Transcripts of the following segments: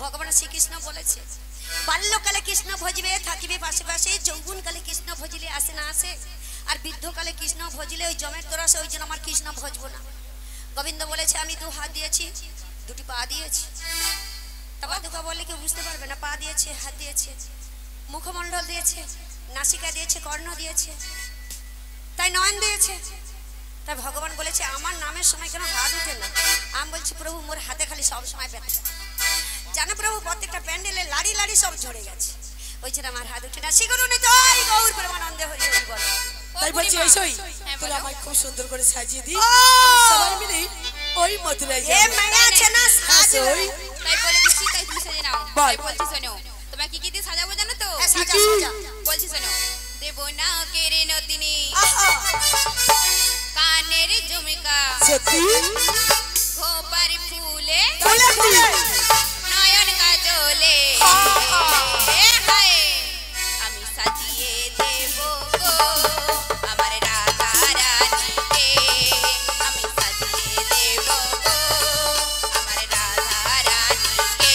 ভগবান শ্রীকৃষ্ণ বলেছে বাল্যকালে কৃষ্ণ ভজিবে থাকিবে পাশে পাশে, যৌবনকালে কৃষ্ণ ভজিলে আসে না আসে, আর বৃদ্ধকালে কৃষ্ণ ভজিলে ওই জমের তোরাসে, ওই জন্য আমার কৃষ্ণ ভজবো না। গোবিন্দ বলেছে আমি 2 হাত দিয়েছি, 2টি পা দিয়েছি। তারপর দুঃখা বললে কেউ বুঝতে পারবে না, পা দিয়েছে, হাত দিয়েছে, মুখমণ্ডল দিয়েছে, নাসিকা দিয়েছে, কর্ণ দিয়েছে, তাই নয়ন দিয়েছে। তাই ভগবান বলেছে আমার নামের সময় কেন হাত উঠে না? আমি বলছি প্রভু মোর হাতে খালি সব সময় ব্যথা, জানো প্রভু প্রত্যেকটা প্যান্ডেলে লাড়ি লাড়ি সব ঝরে গেছে, ওই জন্য আমার হাত উঠে না। শিখরুনি তাই গৌর প্রেমানন্দে হরি হরি বলো। তাই বলছি এইসই তোরা আমায় খুব সুন্দর করে সাজিয়ে দি, সবাই মিলে ওই মথুরায় যাই। এ মায়া আছে না সাজই, তাই বলে দিচ্ছি, তাই তুমি সেজে নাও। তাই বলছি শোনো, তোমায় কি কি দিয়ে সাজাবো জানো তো? সাজা সাজা বলছি শোনো, দেব না কেরে নতিনি, কানের ঝুমকা সত্যি খোপার ফুলে ফুলে ফুলে নয়ন কাজলে, আমি সাজিয়ে দেব গো আমার রাধা রানীকে, আমি সাজিয়ে দেব গো আমার রাধা রানীকে।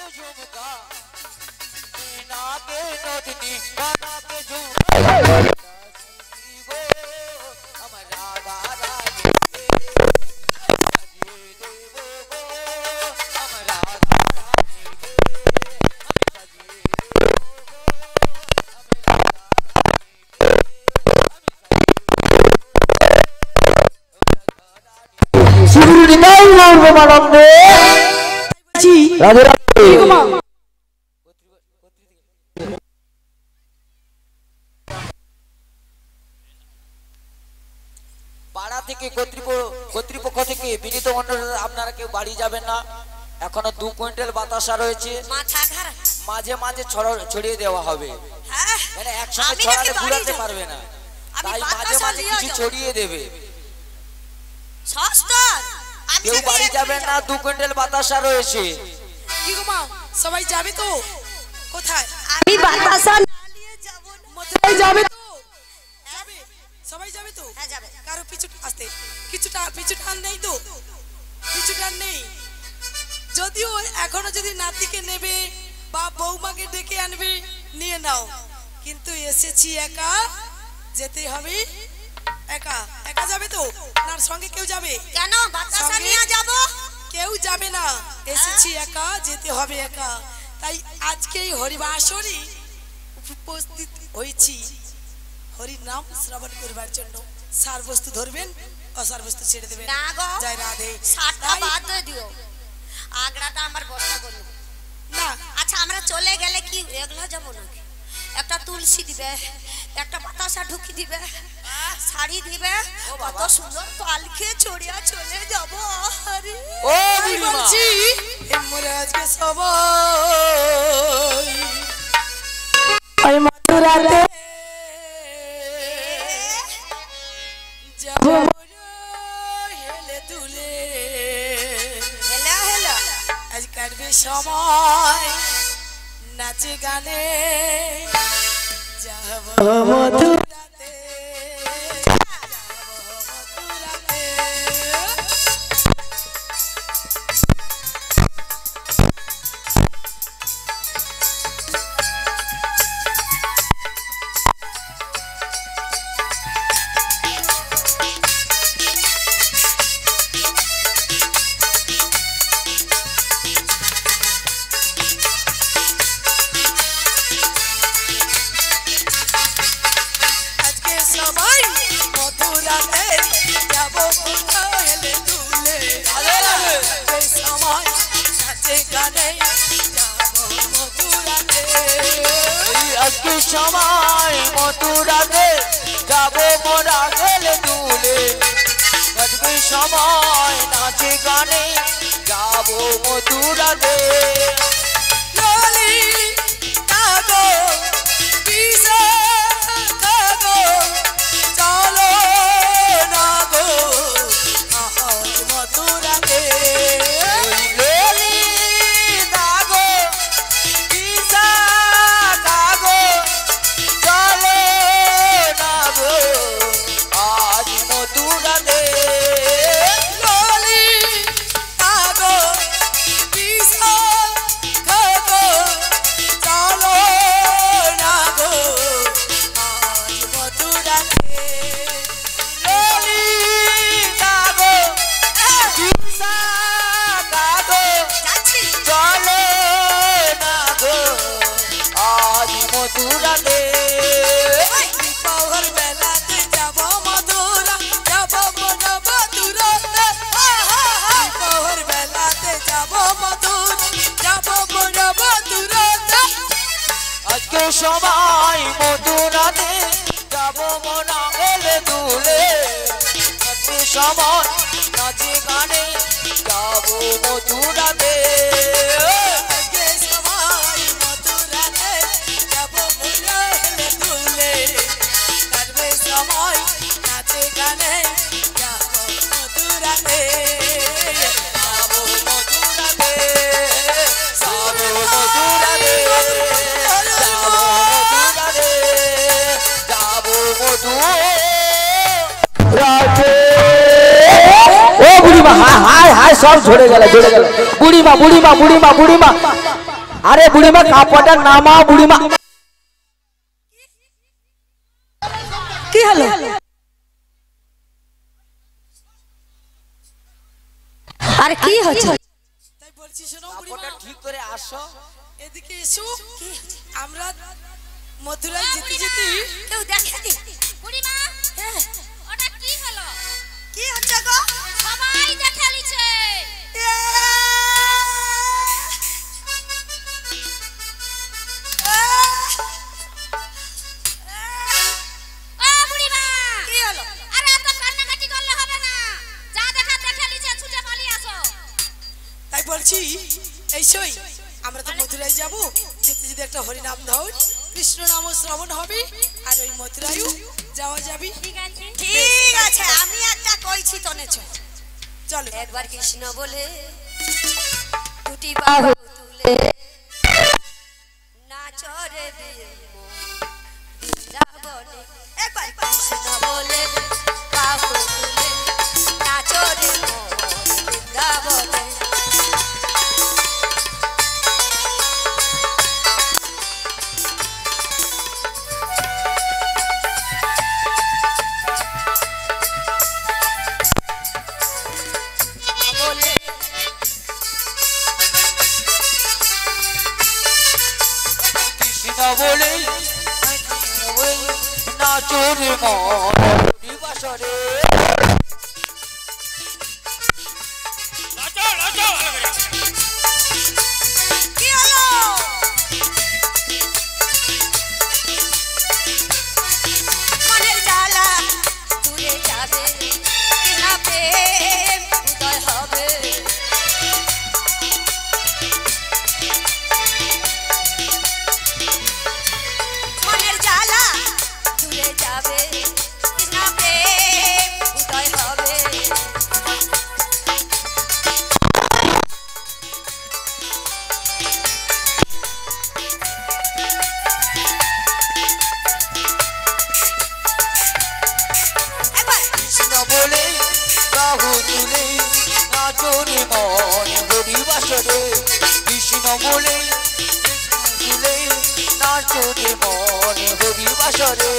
झुमका नाके नदनी नाके झुमका गो हमर राधा रानी सजिए देवो गो हमर राधा रानी हम सजिए देवो गो हमर राधा रानी शिवरी नहीं लोग मानंदे जी राधे राधे পাড়া থেকে কর্তৃপক্ষ থেকে বিনীত অনুরোধ আপনারা কেউ বাড়ি যাবেন না এখনো 2 কুইন্টাল বাতাসা রয়েছে মাথা খারাপ মাঝে মাঝে ছড়িয়ে দেওয়া হবে হ্যাঁ মানে একসাথে ছড়ালে ঘুরাতে পারবে না তাই মাঝে মাঝে কিছু ছড়িয়ে দেবে সস্তা কেউ বাড়ি যাবেন না 2 কুইন্টাল বাতাসা রয়েছে কি গো মা সবাই যাবে তো কোথায় আমি বাতাসা না নিয়ে যাব না মথুরায় যাবে তো যাবে সবাই যাবে তো হ্যাঁ যাবে কারো পিছু আসতে পিছু টান নেই তো পিছু টান নেই যদিও এখনো যদি নাতিকে নেবে বা বৌমাকে ডেকে আনবে নিয়ে নাও কিন্তু এসেছি একা যেতে হবে একা একা যাবে তো না সঙ্গে কেউ যাবে কেন বাতাসা নিয়ে যাব কেউ যাবে না এসেছি একা যেতে হবে একা তাই আজকে এই হরিবাসরে উপস্থিত হয়েছি হরির নাম শ্রবণ করবার জন্য সার বস্তু ধরবেন অসার বস্তু ছেড়ে দেবেন না গো জয় রাধে সাতটা বাদ দিয়ে দিও আগড়াটা আমার বস্তা করলো না আচ্ছা আমরা চলে গেলে কি এগুলা যাব নাকি একটা তুলসী দিবে একটা বাতাসা ঢুকি দিবে শাড়ি দিবে কত সুন্দর পালকে চড়িয়া চলে যাব আরে ও আমি বুড়িমা বলছি আমরা আজকে সবাই ওই মথুরাতে যাব হেলে দুলে হেলা হেলা আজ কাটবে সময় নাচে গানে যাব মথুরাতে আজকে সময় মথুরাতে যাব মোরা গেলে দুলে আজকে সময় নাচে গানে যাব মথুরাতে ললি কাগো পিসা কাগো চলো না গো আজ মথুরাতে লোলি দাগো পিসা কাগো চলো না গো আজ মথুরাতে ললি কাগো পিসা কাগো চলো না গো আজ মথুরাতে লোলি দাগো পিসা কাগো যাচ্ছি চলো না গো আজ মথুরাতে দীপাবলির বেলাতে যাব মথুরা যাব মথুরাতে দীপাবলির বেলাতে যাব মথুরা যাব মথুরাতে আজকে সময় মথুরাতে যাব মোরা গেলে দুলে আজকে সময় নাচে গানে যাব মথুরাতে আজকে সবাই মথুরাতে যাব মুরালে দুলে কাটবে সময় নাচে গানে যাব মথুরাতে যাব মথুরাতে যাব মথুরাতে যাব মথুরাতে যাব মথুরাতে ও বুড়িমা হায় হায় হায় সব ঝরে গেল বুড়িমা বুড়িমা বুড়িমা বুড়িমা আরে বুড়িমা কাপড়টা নামাও বুড়িমা। কি হলো? আরে কি হচ্ছে? তাই বলছি শোনো কাপড়টা বুড়িমা, ঠিক করে আসো। এদিকে এসো। আমরা মথুরায় যেতে যেতে কেউ দেখেনি? বুড়িমা ওটা কি হলো? কি হচ্ছে গো? সবাই দেখে লিছে। ও বুড়িমা কি হলো? আরে এত কান্নাকাটি করলে হবে না, যা দেখা দেখে লিছে, ছুটে পালিয়ে আসো। তাই বলছি এইসই আমরা তো মথুরায় যাব, যেতে যেতে একটা হরিনাম ধর, কৃষ্ণ নাম শ্রবণ হবে, আর ওই মথুরায়ও যাওয়া যাবে। ঠিক আছে ঠিক আছে, আমি একটা কইছি তনে চলো। একবার কৃষ্ণ বলে দুটি বাহু তুলে নাচো রে বৃন্দাবনে। একবার কৃষ্ণ বলে বাহু তুলে নাচো রে বৃন্দাবনে। বলে নাচো রে মন বাসরে। কি হলো? মনের জ্বালা দূরে যাবে, কিনা প্রেম উদয় হবে। মনের জ্বালা দূরে যাবে, কিনা প্রেম উদয় হবে। একবার কৃষ্ণ বলে বাহু তুলে নাচো রে মন হরি বাসরে। কৃষ্ণ বলে তুলে নাচো রে মন হরি বাসরে।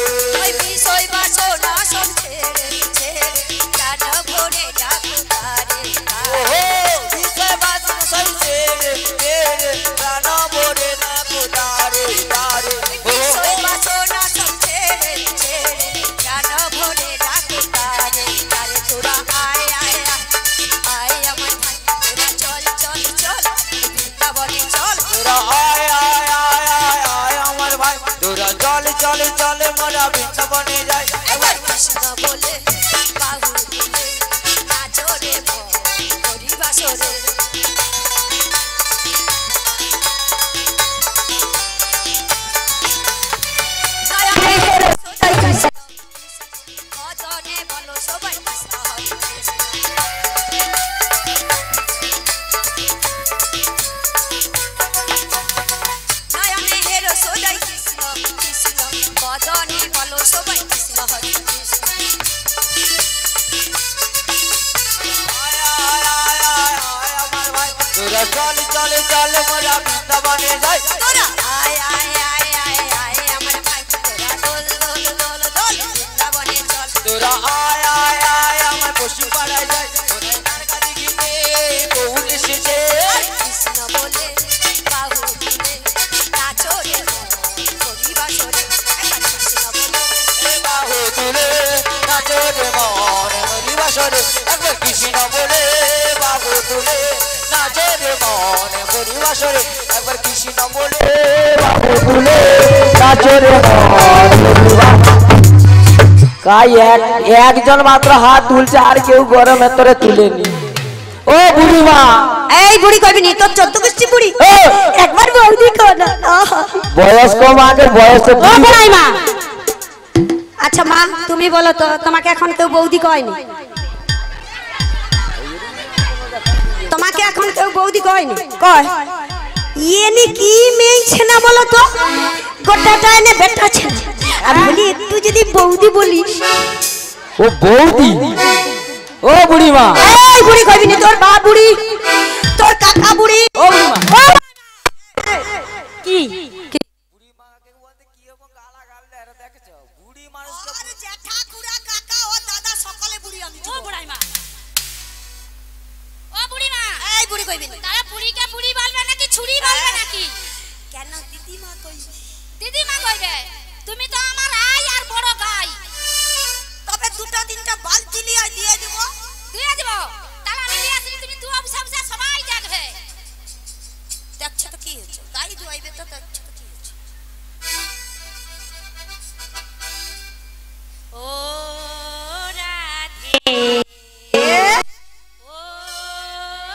ওই বিষয় বাসনা সব ছেড়ে ছেড়ে প্রাণ ভরে ডাকো তারে তারে। বিষয় বাসনা সব ছেড়ে ছেড়ে প্রাণ ভরে নাচো তারে তারে। বিষয় বাসনা সব ছেড়ে ছেড়ে প্রাণ ভরে ডাকো তারে তারে। তোরা আয় আয় আয় আমার ভাই, তোরা চল চল চল বৃন্দাবনে চল। তোরা আয় আয় আয় আয় আয় আমার ভাই, তোরা চলে চলে চলে মোরা বৃন্দাবনে যাই। একবার কৃষ্ণ বলে বাহু তুলে নাচো রে হরি বাসরে। ভজনে বলো সবাই কৃষ্ণ হরি কৃষ্ণ। নয়নে হেরো সদাই কৃষ্ণ কৃষ্ণ, ভজনে বলো সবাই কৃষ্ণ হরি কৃষ্ণ। আয় আয় আয় আয় আয় আমার ভাই, তোরা চলে চলে চলে মোরা বৃন্দাবনে যাই। তোরা আয় আয় আয় আয় আয় আমার ভাই, তোরা দোল দোল দোল দোল বৃন্দাবনে চল। তোরা আয় আয় আয় আমার পশু পাড়ায় যাই। তোরা তার কাছে গিয়ে বহু এসেছে। কৃষ্ণ বলে বাহু তুলে নাচো রে হরি বাসরে। একবার কৃষ্ণ বলে এ বাহু তুলে নাচো রে মন হরি বাসরে। একবার কৃষ্ণ বলে বাহু তুলে নাচো রে মন হরি বাসরে। একবার কৃষ্ণ বলে বাহু তুলে নাচো রে মন হরি বাসরে। কাই একজন মাত্র হাত তুলছে, আর কেউ গরম এতরে তুলেনি। ও বুড়িমা, এই বুড়ি কবি নি তোর 14 গোষ্ঠী বুড়ি। ও একবার বৌদি কর না। বয়স কম আগে বয়স ও বড়াই মা। আচ্ছা মা তুমি বলো তো, তোমাকে এখন কেউ বৌদি কয়নি? তোমাকে এখন কেউ বৌদি কয়নি? কয় ইয়েনি কি মেয়েছে না বলো তো, গোটাটা এনে বেটা ছেলে। আমি বলি একটু যদি বৌদি বলিস। ও বৌদি, ও বুড়িমা। এই বুড়ি কইবি নি, তোর বাপ বুড়ি, তোর কাকা বুড়ি। ও বুড়িমা, কইবে দিদিমা কইবে তুমি তো আমার আই আর বড় গাই। তবে দুটো তিনটা বালতি লিয়ে দিয়ে দেব। দিয়ে দিব তাহলে আমি নিয়ে আসি, তুমি দুয়া বুঝা বুঝা সবাই দেখবে। দেখছো তো কি হচ্ছে, গাই দুয়াইবে তো দেখছো তো কি হচ্ছে। ও রাধে ও রাধে ও রাধে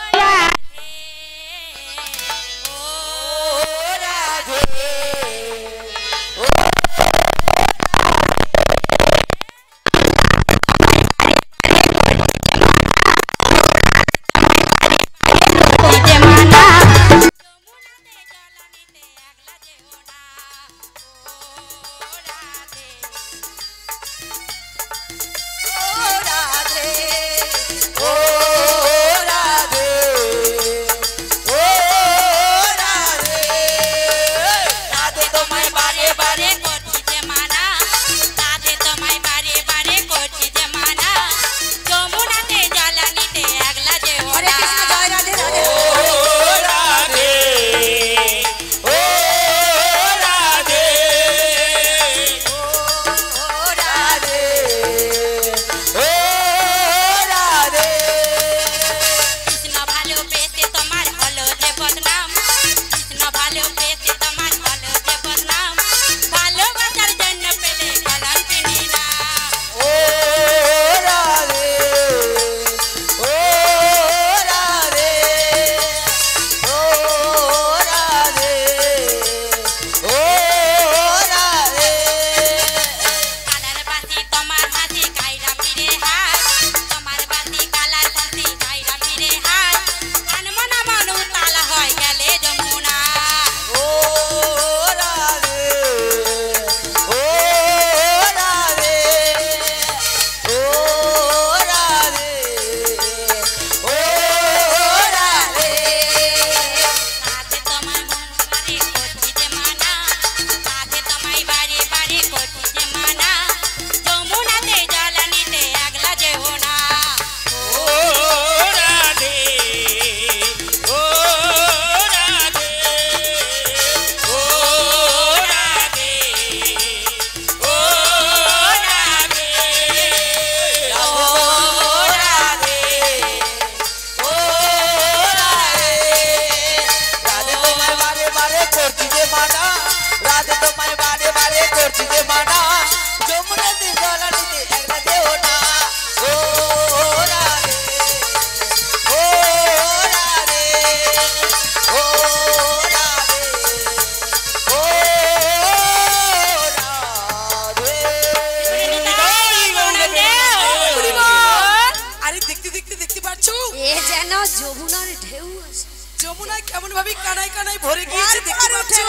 যমুনার ঢেউ আছে। যমুনা কেমন ভাবে কানায় কানায় ভরে গিয়েছে দেখতে পাচ্ছো?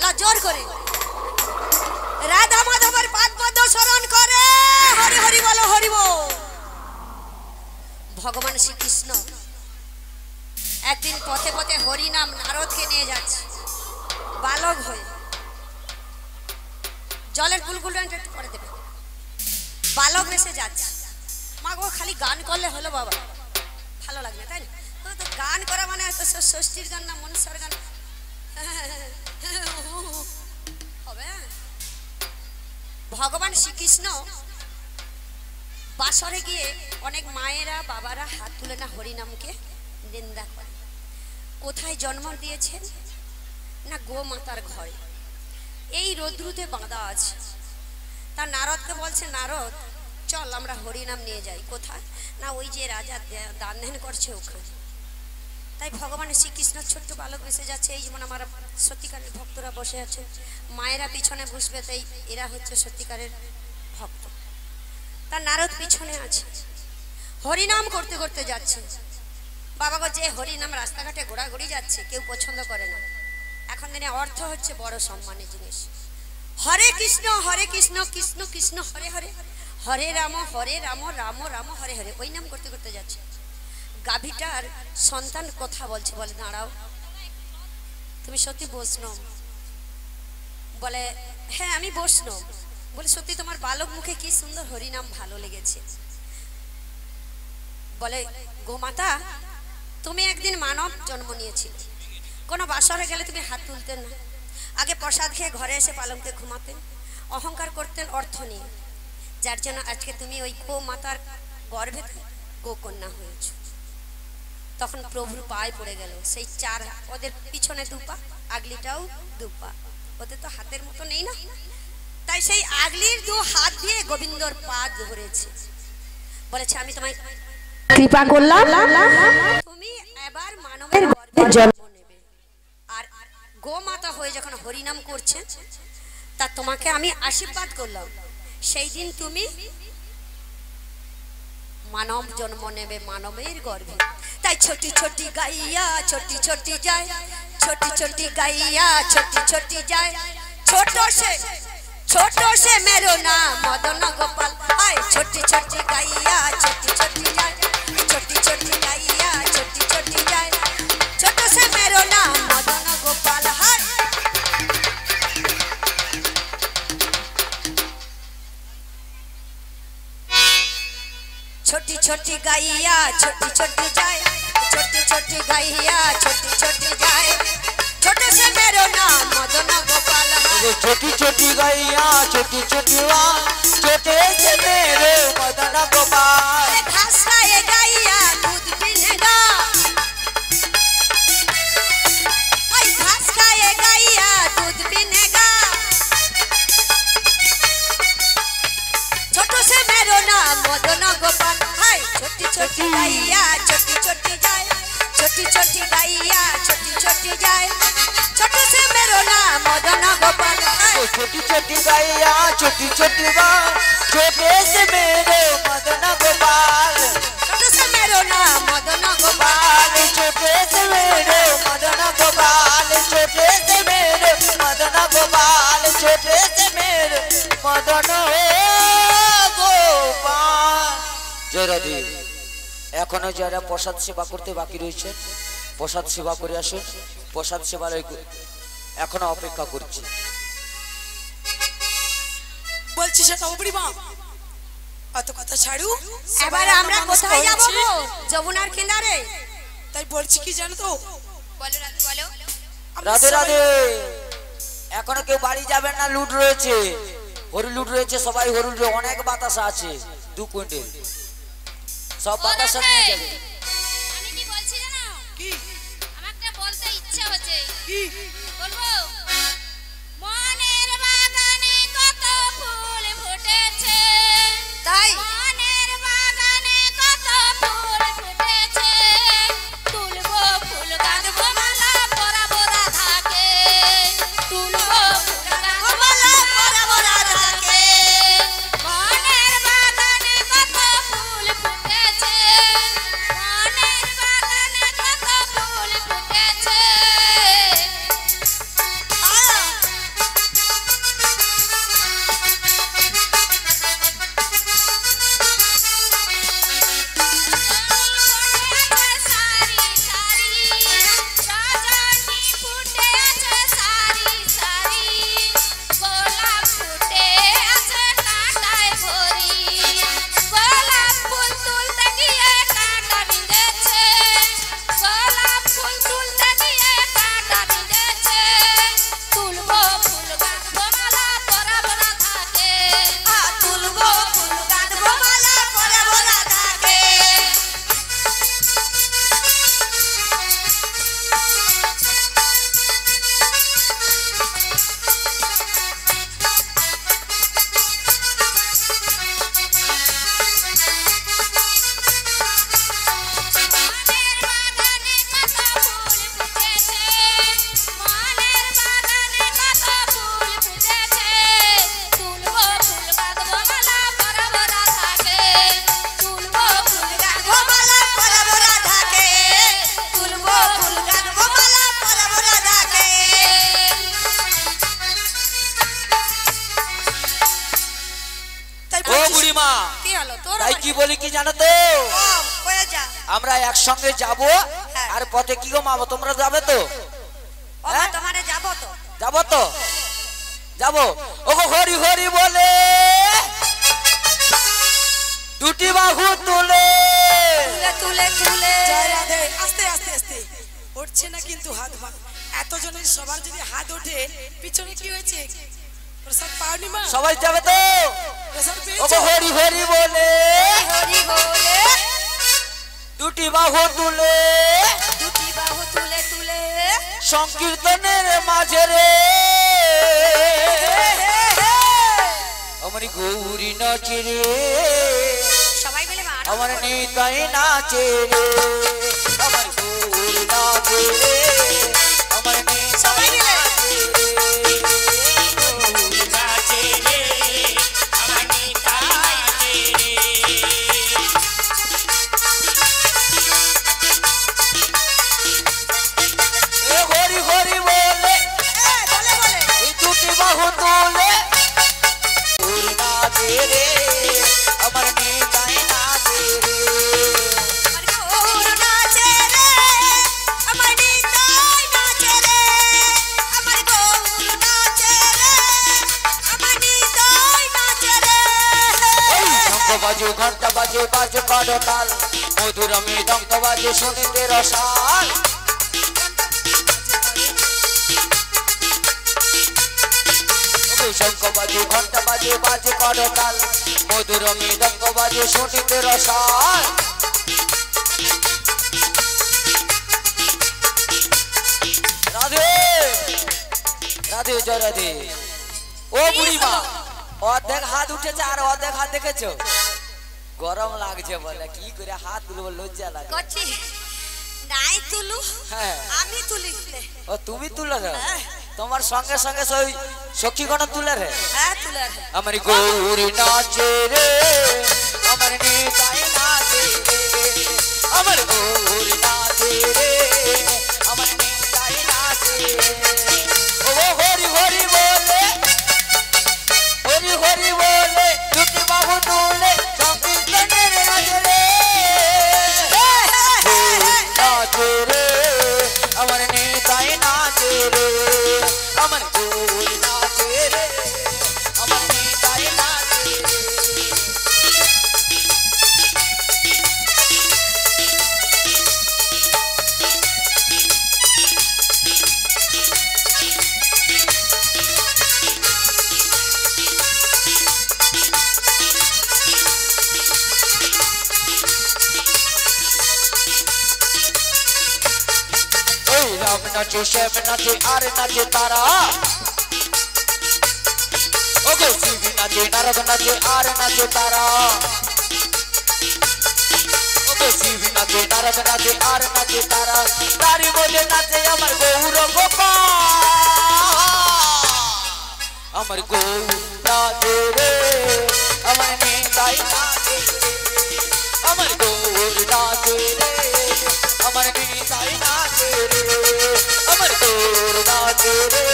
লা জোর করে রাধা মাধবের পাদ পদ্ম স্মরণ করে হরি হরি বলো হরি বল। ভগবান শ্রীকৃষ্ণ একদিন পথে পথে হরি নাম নারদকে নিয়ে যাচ্ছে বালক হয়ে। জলের গুলগুলটা একটু করে দেবে। বালক বেশে যাচ্ছে। মা গো খালি গান করলে হলো বাবা, ভালো লাগবে তাই না? তো গান করা মানে তো ষষ্ঠীর গান না মনসার গান হবে। ভগবান শ্রীকৃষ্ণ বাসরে গিয়ে অনেক মায়েরা বাবারা হাত তুলে না হরিনামকে নিন্দা করে। কোথায় জন্ম দিয়েছেন না গোমাতার ঘরে, এই রৌদ্রুতে বাঁধা আছে। তার নারদকে বলছে নারদ চল আমরা হরিনাম নিয়ে যাই। কোথায় না ওই যে রাজা দান ধ্যান করছে ওখানে। তাই ভগবান শ্রীকৃষ্ণ ছোট্ট বালক বেসে যাচ্ছে। এই যেমন আমার সত্যিকারের ভক্তরা বসে আছে, মায়েরা পিছনে বসবে, তাই এরা হচ্ছে সত্যিকারের ভক্ত। তার নারদ পিছনে আছে, হরিনাম করতে করতে যাচ্ছে। বাবা গো যে হরিনাম রাস্তাঘাটে ঘোরাঘুরি যাচ্ছে কেউ পছন্দ করে না। এখন দিনে অর্থ হচ্ছে বড় সম্মানের জিনিস। হরে কৃষ্ণ কৃষ্ণ কৃষ্ণ হরে হরে, হরে রাম রাম রাম হরে হরে, ওই নাম করতে করতে যাচ্ছে। গাভীটার সন্তান কথা বলছে, বলে দাঁড়াও তুমি সত্যি বৈষ্ণব? বলে হ্যাঁ আমি বৈষ্ণব। বলে সত্যি তোমার বালক মুখে কি সুন্দর হরিনাম ভালো লেগেছে। বলে গোমাতা তুমি একদিন মানব জন্ম নিয়েছিলে, কোনো বাসরে গেলে তুমি হাত তুলতে না, আগে প্রসাদ খেয়ে ঘরে এসে পালঙ্কে ঘুমাতেন, অহংকার করতেন অর্থ নিয়ে, যার জন্য আজকে তুমি ওই গো মাতার গর্ভে গো কন্যা হয়েছ। তখন প্রভুর পায়ে পড়ে গেল সেই চার, ওদের পিছনে দুপা, আগলিটাও দুপা, ওদের তো হাতের মতো নেই না, তাই সেই আগলির দু হাত দিয়ে গোবিন্দর পা ধরেছে, বলেছে আমি তোমায় কৃপা করলাম, তুমি এবার মানবের গর্ভে জন্ম নেবে। আর গোমাতা হয়ে যখন হরিনাম করছে তা তোমাকে আমি আশীর্বাদ করলাম, সেই দিন তুমি মানব জন্ম নেবে মানবের গর্ভে। তাই ছোটি ছোটি গাইয়া ছোটি ছোটি যায়, ছোটি ছোটি গাইয়া ছোটি ছোটি যায়, ছোট সে মেরো নাম মদন গোপাল, আয় ছোটি ছোটি গাইয়া ছোটি ছোটি যায়, ছোটি ছোটি গাইয়া ছোটি ছোটি যায়, ছোট সে মেরো নাম মদন গোপাল। হায় छोटी छोटी गाइया छोटी छोटी जाए, छोटी छोटी गाइया छोटी छोटी जाए, छोटे से मेरो नाम मदन गोपाल। छोटी छोटी गाइया छोटी छोटी छोटे से मेरे मदन गोपाल। घास खाए गाइया दूध पीनेगा, घास खाए गाइया दूध पीनेगा, छोटो से मेरो नाम मदन गोपाल। छोटी छोटी गाइया छोटी छोटी जाए, छोटी छोटी गाइया छोटी छोटी जाए, छोटे से मेरो नाम मदन गोपाल। छोटी छोटी गाइया छोटी छोटी छोटे से मेरे मदन गोपाल, छोटे से मेरो नाम मदन गोपाल, छोटे से मेरे मदन गोपाल, छोटे से मेरे मदन गोपाल, छोटे से मेरे मदन गोपाल। जय राधे। এখনো যারা প্রসাদ সেবা করতে বাকি রয়েছে প্রসাদ সেবা করে আসুন, প্রসাদ সেবার এখনো অপেক্ষা করছি। বলছি সেটা বুড়ি মা, অত কথা ছাড়ু, এবার আমরা কোথায় যাব গো? যমুনার কিনারে। তাই বলছি কি জানো তো, বলো রাধে বলো। রাধে রাধে। এখনো কেউ বাড়ি যাবেন না, লুট রয়েছে, হরি লুট রয়েছে, সবাই হরি লুট, অনেক বাতাসা আছে 2 কুইন্টাল, সব বাতাসা নিয়ে যাবে। আমি কি বলছি জানো? কি আমার একটা বলতে ইচ্ছা হচ্ছে, কি বলবো? মনের বাগানে কত ফুল ফুটেছে, তাই মনের বাগানে কত ফুল ফুটেছে, তুলবো ফুল গাঁথবো মালা পরাবো রাধাকে, তুলবো ফুল গাঁথবো মালা পরাবো রাধাকে, মনের বাগানে কত ফুল ফুটেছে, মনের বাগানে কত ফুল ফুটেছে। তাই কি বলি কি জানো তো, আমরা একসঙ্গে যাব, আর পথে কি গো মা তোমরা যাবে তো? তোমারে যাবো তো, যাবো তো, যাবো। ওগো হরি হরি বলে দুটি বাহু তুলে তুলে তুলে জয় রাধে। আস্তে আস্তে আস্তে উঠছে না কিন্তু হাত পা, এত জনের সবার যদি হাত ওঠে পিছনে কি হয়েছে প্রসাদ পাওনি মা সবাই যাবে তো প্রসাদ ওগো পেয়েছো হরি হরি বলে হরি বলে দুটি বাহু তুলে দুটি বাহু তুলে তুলে সংকীর্তনের মাঝে রে আমার গৌরী নাচে রে সবাই মিলে মারা আমার নিতাই নাচে রে আমার গৌরী নাচে রে আমার সবাই মিলে হরি হরি বলে বলে বলে এই দুটি বাহু তুলে গৌরী নাচে রে আমার নিতাই নাচে রে আমার গৌর নাচে রে আমার নিতাই নাচে রে আমার গৌর নাচে রে আমার নিতাই নাচে রে শঙ্খ বাজে ঘন্টা বাজে বাজে করতাল মধুর মৃদঙ্গ বাজে শুনিতে রসাল শঙ্খ বাজে ঘন্টা বাজে বাজে করতাল মধুর মৃদঙ্গ বাজে শুনিতে রসাল রাধে রাধে জয় রাধে ও বুড়িমা অর্ধেক হাত উঠেছে আর অর্ধেক হাত দেখেছো গরম লাগছে বলে কি করে হাত তুলবো লজ্জা লাগে করছি নাই তুলু হ্যাঁ আমি তুলি ও তুমি তুলে রে তোমার সঙ্গে সঙ্গে সই সখীগণ তুলে রে হ্যাঁ তুলে আমার গৌরী নাচে রে আমার নিতাই নাচে রে আমার গৌরী নাচে রে আমার নিতাই নাচে ও হরি হরি বলে হরি হরি বলে দুটি বাহু তুলে সংকীর্তনের মাঝে রে নাচে রে আমার নিতাই নাচে রে আমার গৌরী নাচে রে আমার নিতাই নাচে রে ওই রাম নাচে শ্যাম নাচে আর নাচে তারা ওগো শিবী নাচে নারদ নাচে আর নাচে তারা ওগো শিবী নাচে নারদ নাচে আর নাচে তারা তারি বলে নাচে আমার গৌর গোপাল আমার গৌর নাচে রে আমার নিতাই নাচে রে আমার গৌর নাচে রে আমার নিতাই নাচে রে আমার গৌর নাচে রে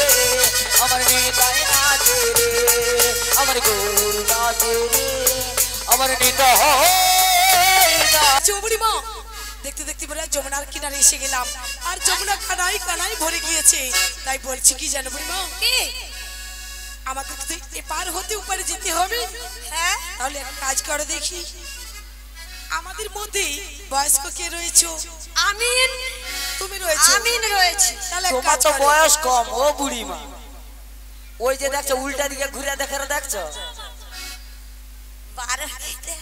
আমার নিতাই নাচে রে আমার গৌর নাচে রে আমার নিতাই চৌবুড়ি মা দেখতে দেখতে বলে যমুনার কিনারে এসে গেলাম আর যমুনা কানাই কানাই ভরে গিয়েছে তাই বলছি কি জানো বুড়ি মা কি আমাকে তো এপার হতে উপরে যেতে হবে হ্যাঁ তাহলে এক কাজ করো দেখি আমাদের মধ্যে বয়স্ক কে রয়েছে আমিন তুমি রয়েছে আমিন রয়েছে তাহলে এক তোমার কাজ তো করো। বয়স কম ও বুড়িমা ওই যে দেখছো উল্টা দিকে ঘুরে দেখে দেখছো 12 খেতে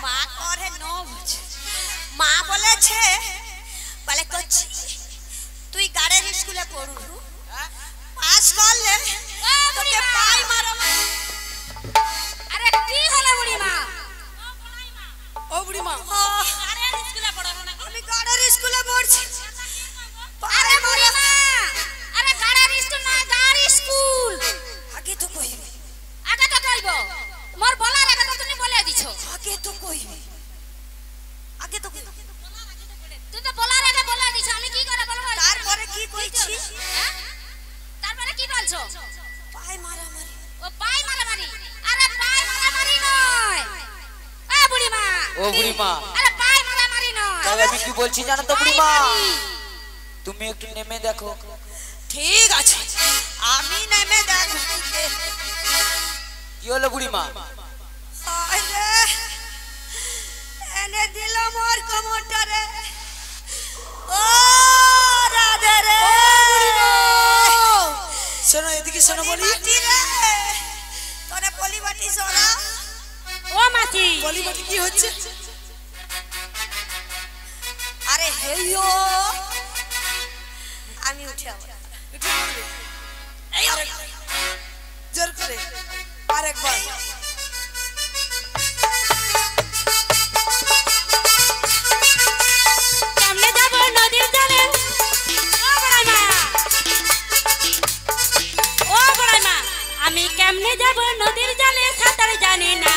মা করে 9 বছর মা বলেছে বলে করছি তুই গাড়ির স্কুলে পড়ু পাস করলে তোকে পাই মারবো আরে কি হলো বুড়ি মা ও বুড়ি মা গাড়ির স্কুলে পড়াবো না আমি গাড়ির স্কুলে পড়ছি আরে বুড়ি মা আরে গাড়ির স্কুল না গাড়ি স্কুল আগে তো কইবে আগে তো কইবো মোর বলার আগে তো তুমি বলে দিছো আগে তো কইবে আগে তো কইবে তুই তো বলার আগে বলে দিছো আমি কি করে বলবো তারপরে কি কইছি হ্যাঁ? তারপরে কি বলছো পাই মারামারি ও পাই মারামারি আরে পাই মারামারি নয় এ বুড়ি মা ও বুড়িমা আরে পাই মারামারি নয় তবে আমি কি বলছি জানো তো বুড়িমা পাই তুমি একটু নেমে দেখো ঠিক আছে আমি নেমে দেখব কি হলো বুড়িমা আরে এনে দিল মোর কোমরটারে ও রাধে রে এদিকে শোনো বলি পলিবাটি রে তোরে পলিবাটি সরা ও মাসি পলিবাটি কি হচ্ছে আরে হেইও আমি উঠে আবার একটু বলবে জোর করে আরেকবার কেমনে যাব নদীর জলে ও বড়াই মা আমি কেমনে যাব নদীর জলে সাঁতার জানি না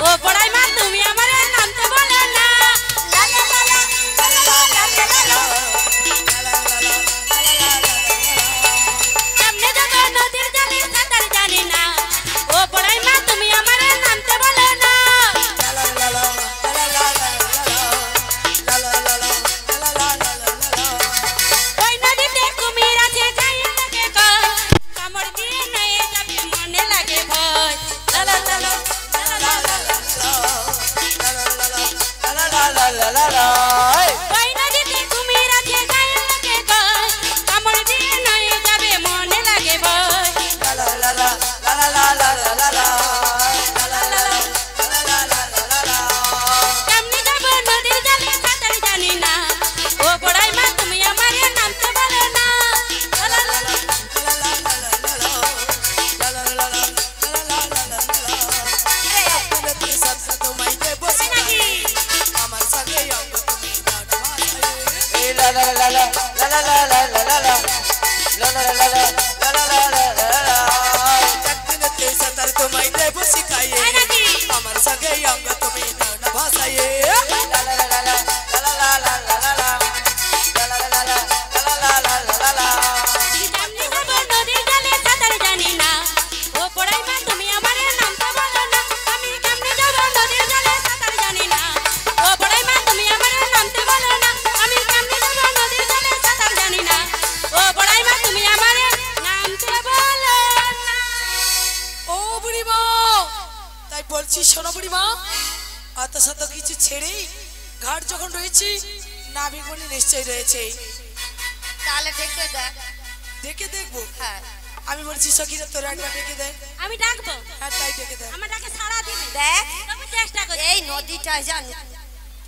ও বড়াই মা তুমি আমার নামতে বলো না লা লা লা লা লা লা লা লা কেমনে যাব নদীর জলে সাঁতার জানি না ও বড়াই মা তুমি আমার নামতে বলো না ওই নদীতে কুমির আছে গায়ে লাগে গো কামড় দিয়ে নয়ে যাবে মনে লাগে ভয় লা লা লা লা লা লা লা ওই নদীতে কুমির আছে গায়ে লাগে গো কামড় দিয়ে নয়ে যাবে মনে লাগে ভয় কেমনে যাব নদীর জলে সাঁতার জানি না ও বড়াই মা তুমি আমার নামতে বলো না লা লা লা লা নাকি তাই নাকি আমার সঙ্গে অঙ্গ তুমি না ভাষায় কেমনে যাব নদীর জলে সাঁতার জানি না ও বড়াই মা তুমি আমার নামতে বলো না আমি কেমনে যাব নদীর জলে সাঁতার জানি না ও বড়াই মা তুমি আমার নামতে বলো না আমি কেমনে যাব নদীর জলে সাঁতার জানি না ও বড়াই মা তুমি আমার নামতে বলো না ও বুড়িমা তাই বলছি শোনো বুড়িমা অত শত কিছু ছেড়ে ঘাট যখন রয়েছি নাবিক বলে নিশ্চয়ই রয়েছে তাহলে দেখে দেখ দেখে দেখবো হ্যাঁ আমি বলছি সখীরা তোর একবার ডেকে দেয় আমি ডাকবো হ্যাঁ তাই ডেকে দেয় আমার ডাকে সারা দিবে দেখ তবে চেষ্টা করি এই নদীটা জানি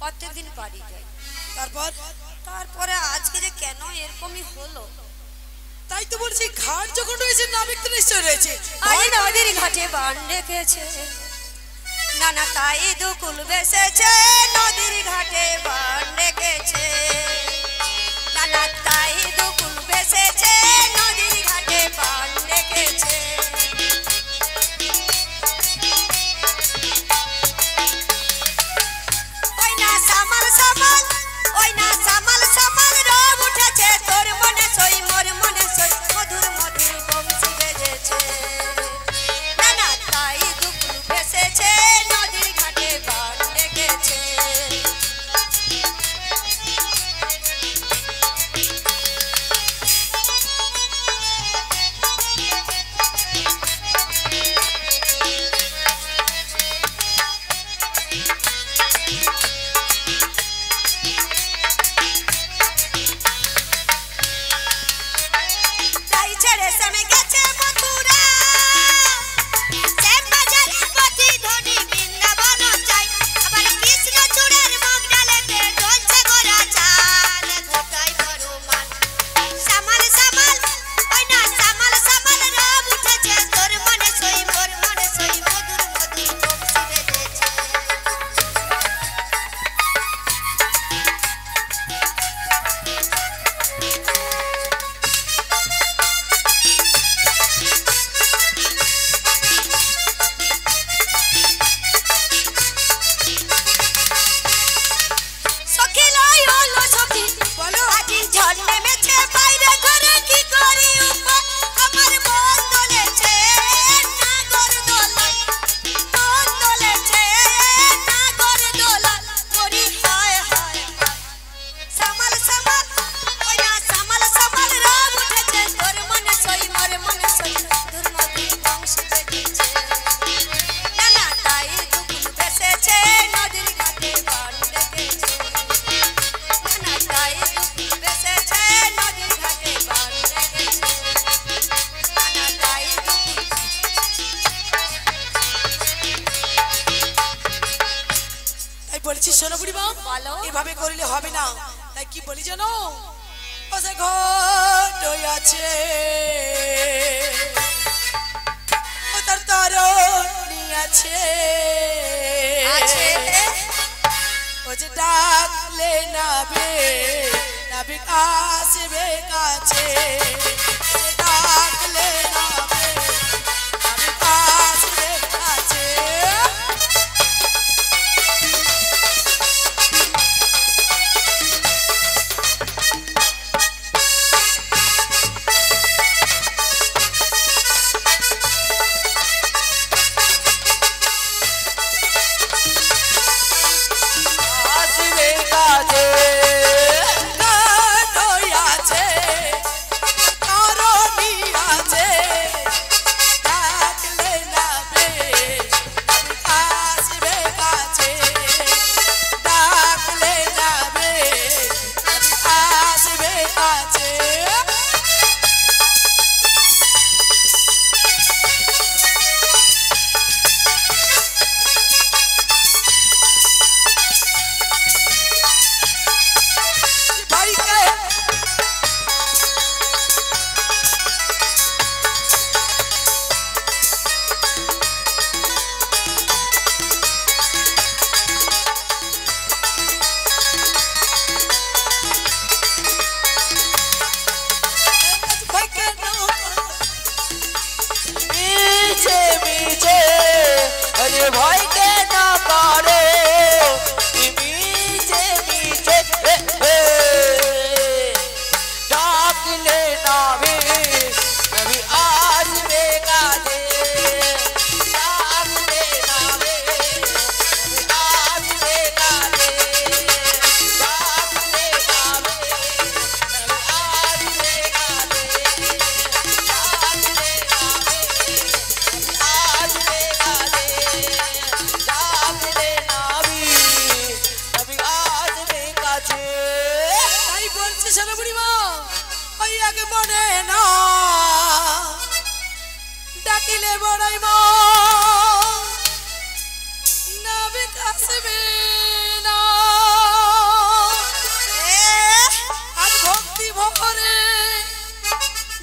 প্রত্যেকদিন পাড়ি যায় তারপর তারপরে আজকে যে কেন এরকমই হলো তাই তো বলছি ঘাট যখন রয়েছে নাবিক তো নিশ্চয়ই রয়েছে আরে নদীর ঘাটে বান ডেকেছে না না তাই দুকুল বেসেছে নদীর ঘাটে বান ডেকেছে না না তাই দুকুল বেসেছে নদীর ঘাটে বান ডেকেছে ওই না সামাল সামাল ওই না সামাল সামাল রব উঠেছে তোর মনে সই মোর মনে সই মধুর মধুর বংশী বেজেছে না না তাই দুকুল ভেসেছে নদীর ঘাটে বান ডেকেছে তাই ছেড়ে সেমে গেছে মথুরা শ্যাম বাজারে পথি ধনি বৃন্দাবন চাই আবার কৃষ্ণ চূড়ার মুখ ডালেতে জ্বলছে গোরা চাঁদ ধোকাই বড়মান সামাল সামাল ওই না সামাল সামাল রব উঠেছে তোর মনে সই মোর মনে সই মধুর মধুর বংশী বেজেছে বলছি শোনো বুড়িমা, বলো। এভাবে করলে হবে না, তাই কি বলি জানো, ও যে ঘট আছে ও তার তরণী আছে, ও যে ডাকলে নাবে নাবিক আসবে কাছে, ডাকলে নাবে নাবিক আসবে কাছে। ভয় কেন করো মিছে মিছে ডাকলে নাবে নবী আসবে কাছে, ডাকলে নাবে নবী আসবে কাছে, ডাকলে নাবে নবী আসবে কাছে, ডাকলে নাবে আসবে কাছে। তাই বলছি শোনো বুড়িমা, ওই আগে মনে না ডাকিলে বড়াই নাবিক আসবে না, আর ভক্তি ভরে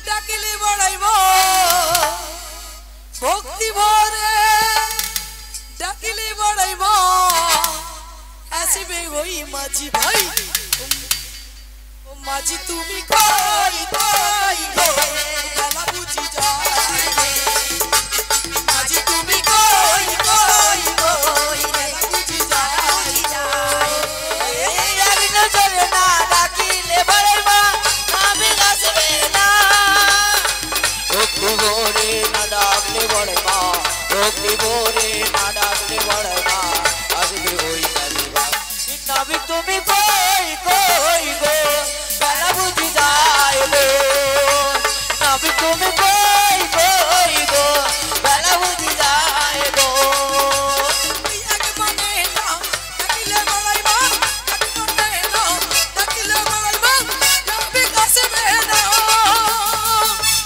ডাকিলে বড়াই ভক্তি ভরে ডাকিলে বড়াই আসবে ওই মাঝি ভাই, ও মাঝি তুমি কই কই গো বেলা বুঝি যায়, মাঝি তুমি কই কই গো বেলা বুঝি যায়, এই এক নজরে না ডাকিলে বড় মা নাবিক আসবে না, ভক্তি ভরে না ডাকলে বড় মা, ভক্তি ভরে না ডাকলে বড় মা আসবে ওই নাবিক তুমি কই কই গো বেলা বুঝি যায় গো, নাবিক তুমি কই কই গো বেলা বুঝি যায় গো। ওই আগে মনে না ডাকিলে বড়াই আগে মনে না ডাকিলে বড়াই নাবিক আসবে না,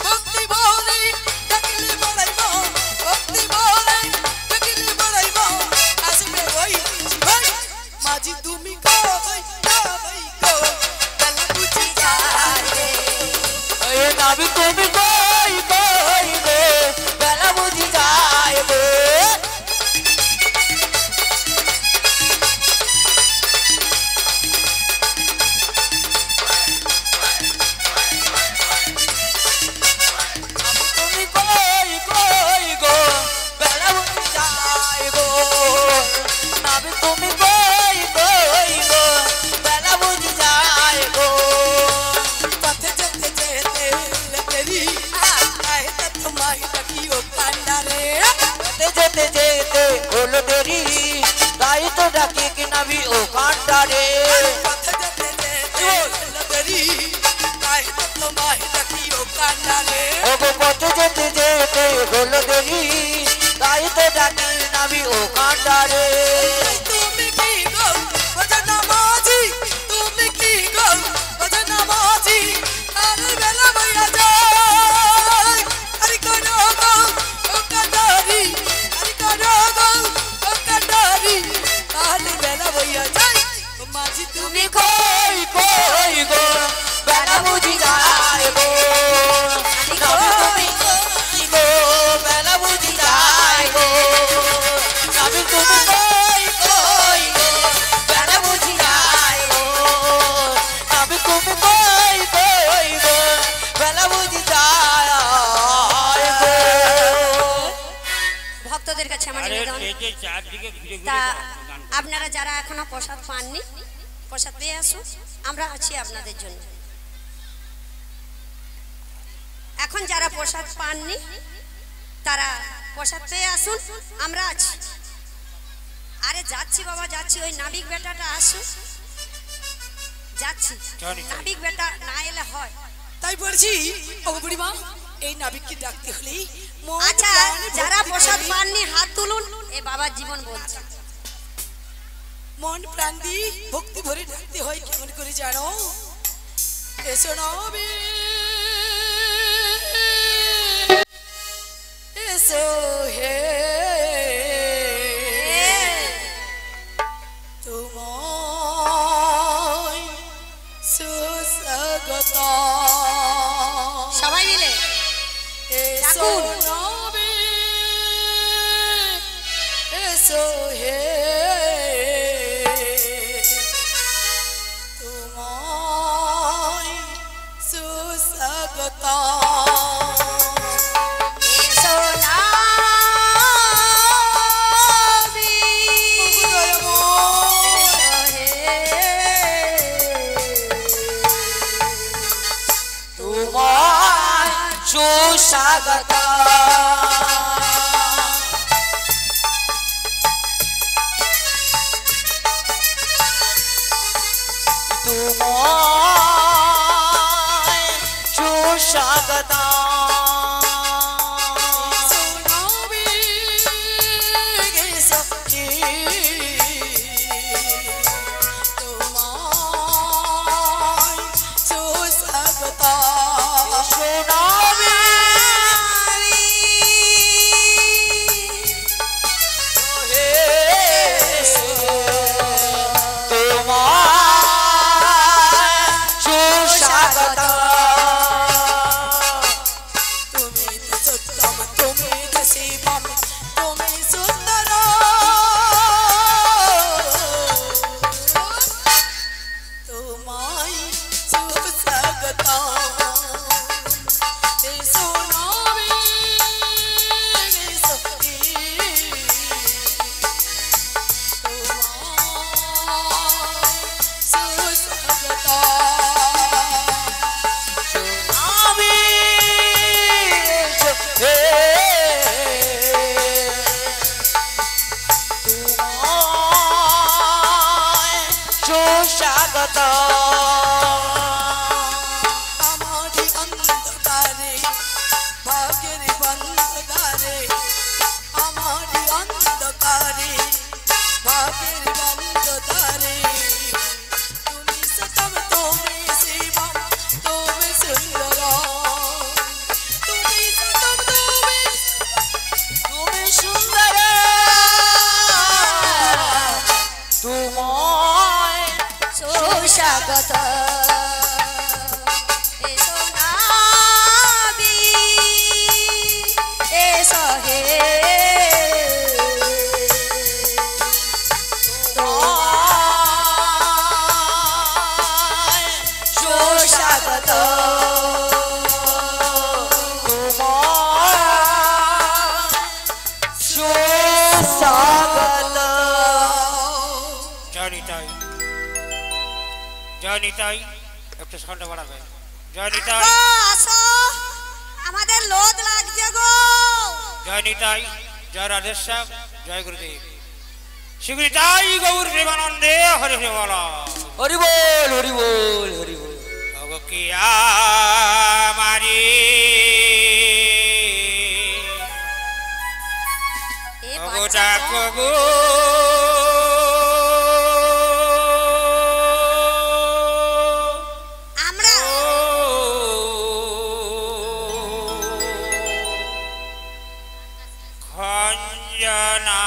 ভক্তি ভরে ডাকিলে বড়াই ভক্তি ভরে ডাকিলে বড়াই আসবে ওই ভাই, মাঝি তুমি কই কই গো বেলা বুঝি যায়, ওই নাবিক তুমি কই কই গো বেলা বুঝি যায় গো। তুমি কই কই গো বেলা বুঝি যায় গো, নাবিক তুমি কই কই গো বেলা বুঝি যায় গো। পথে যেতে যেতে লেগেরি আয় তোমায় ডাকিও কান্ডারে, যেতে যেতে হলো দেরি, তাই তো ডাকি কি নাবি ও কান্ডারে, পথে যেতে যেতে লেগেরি আয় তোমায় ডাকিও কান্ডারে, ও গো পথে যেতে যেতে হলো দেরি, তাই তো ডাকি নাবি ও কান্ডারে। তুমি কি গো বোঝা না মাঝি, তুমি কি গো বোঝা না মাঝি, আরে বেলা বইয়া যায়, আরে করো গো ও কান্ডারি, আরে করো গো ও কান্ডারি, আরে বেলা বইয়া যায়। বেলা বুঝি যায় গো নাবি তুমি কই গো বেলা বুঝি যায় গো নাবি তুমি কই কই গো বেলা বুঝি যায় গো নাবি তুমি কই কই গো বেলা বুঝি যায় গো ভক্তদের কাছে আমার আরে নিবেদন এই যে চারদিকে ঘুরে তা ঘুরে গান আপনারা যারা এখনো প্রসাদ পাননি প্রসাদ পেয়ে আসুন আমরা আছি আপনাদের জন্য এখন যারা প্রসাদ পাননি তারা প্রসাদ পেয়ে আসুন আমরা আছি আরে যাচ্ছি বাবা যাচ্ছি ওই নাবিক বেটাটা আসুন যাচ্ছি চলি, চলি। নাবিক বেটা না এলে হয় তাই বলছি ও বুড়িমা এই নাবিককে ডাকতে হলে মন আচ্ছা প্রাণে যারা ভক্তি প্রসাদ করে, পাননি হাত তুলুন এ বাবার জীবন বলছে মন প্রাণ দিয়ে ভক্তি ভরে ডাকতে হয় কেমন করে জানো এসো নবী এসো হে তোমায় সুস্বাগত সবাই মিলে এসো ডাকুন। নবী এসো হে তোমায় সুস্বাগত এসো নাবি, এসো হে। তোমায় সুস্বাগত তোমায় সুস্বাগত সোনাবি এসো হে তোমায় সুস্বাগত সোনাবি হে তোমায় সুস্বাগত তুমি তো সত্যম তুমি তো শিবম তুমি সুন্দর তোমায় সুস্বাগত এসো নবী এসো হে তোমায় সুস্বাগত আমি হে তোমায় সুস্বাগত আমারি অন্ধকারে ভাগ্যের বন্ধকারে আমারি অন্ধকারে ভাগ্যের বন্ধকারে তুমি সতম তুমি শিবম তুমি সুন্দর তুমি সতম তুমি সুন্দর তোমায় সুস্বাগত এসো নাবি, এসো হে। তোমায় সুস্বাগত তোমায় সুস্বাগত জয় নিতাই জয় নিতাই একটু সাউন্ডটা বাড়াবে জয় নিতাই আসো, আসো আমাদের লোদ লাগছে গো জয় নিতাই জয় রাধেশ্যাম জয় গুরুদেব শ্রীগুরিতাই গৌর প্রেমানন্দে হরে হরে বলা হরি বল হরি বল হরি বল ভগ কিয়া মারি এ ভগ বাচ্চা ডাক তো গো আমরা খঞ্জনা